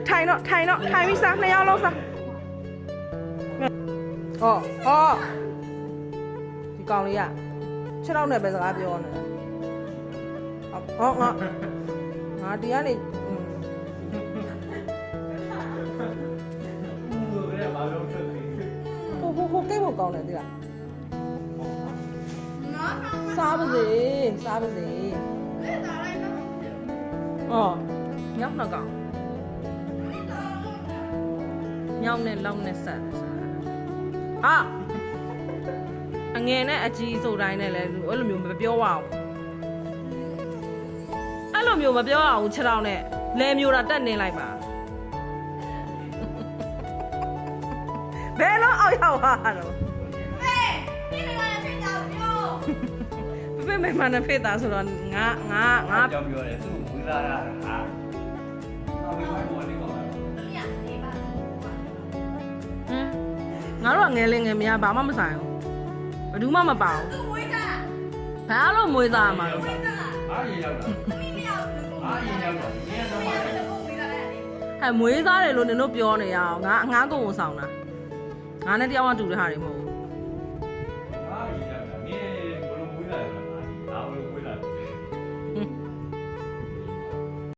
ထိုင်တော့ထိုင်ပြီးစားနှစ်ယောက်လုံးစားဟောဒီကောင်လေးက6တော့နဲ့ပဲစကားပြောနေတာဟောငါဒီကနေဟိုကိတ်ဖို့ကောင်းတယ်ဒီလားစားပါစေအော်ညောင်းတော့ကောင်းညောင်းနဲ့လောင်းနဲ့ဆက်တယ်ဟာအငယ်နဲ့အကြီးဆိုတိုင်းနဲ့လည်းအဲ့လိုမျိုးမပြောပါဘူးအဲ့လိုမျိုးမပြောအောင်6တောင်နဲ့လဲမျိုးတာတက်နေလိုက်ပါဘယ်တော့အောက်ရောက်သွားတော့ဖေးမိမနဲ့ဖေးတာဆိုတော့ငါကြောင်ပြောတယ်သူ့ဝီလာတာဟာနောက်ပြီးတော့နေကောင်းတယ်ငါတို့ကငယ်လေးငယ်မရဘာမှမဆိုင်ဘူးဘယ်သူမှမပါဘူးဘာလို့မွေးသားမှာလဲအားရရောက်တာအားရရောက်တော့ဒီကတော့မှမွေးသားတယ်လို့နင်တို့ပြောနေရအောင်ငါအငားကုန်ဆောင်တာငါနဲ့တယောက်ကတူတဲ့ဟာတွေမဟုတ်ဘူး